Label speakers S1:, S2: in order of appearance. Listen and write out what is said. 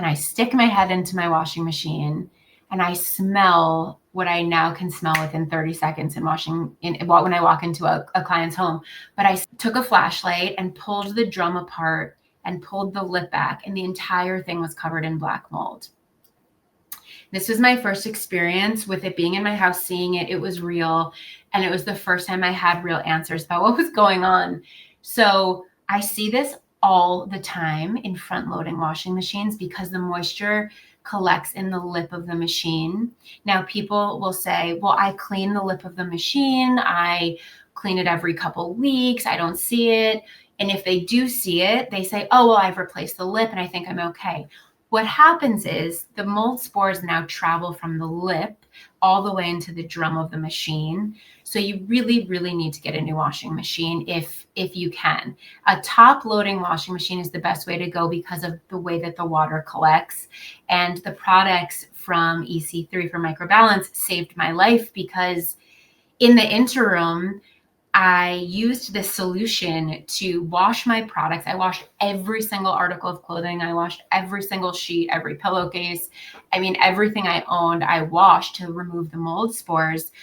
S1: and I stick my head into my washing machine and I smell what I now can smell within 30 seconds when I walk into a client's home. But I took a flashlight and pulled the drum apart and pulled the lip back, and the entire thing was covered in black mold. This was my first experience with it being in my house, seeing it. It was real. And it was the first time I had real answers about what was going on. So I see this all the time in front loading washing machines because the moisture collects in the lip of the machine. Now, people will say, well, I clean the lip of the machine. I clean it every couple weeks. I don't see it. And if they do see it, they say, oh, well, I've replaced the lip and I think I'm okay. What happens is the mold spores now travel from the lip all the way into the drum of the machine. So you really, really need to get a new washing machine if you can. A top loading washing machine is the best way to go because of the way that the water collects. And the products from EC3 for Microbalance saved my life because in the interim, I used this solution to wash my products. I washed every single article of clothing. I washed every single sheet, every pillowcase. I mean, everything I owned, I washed to remove the mold spores.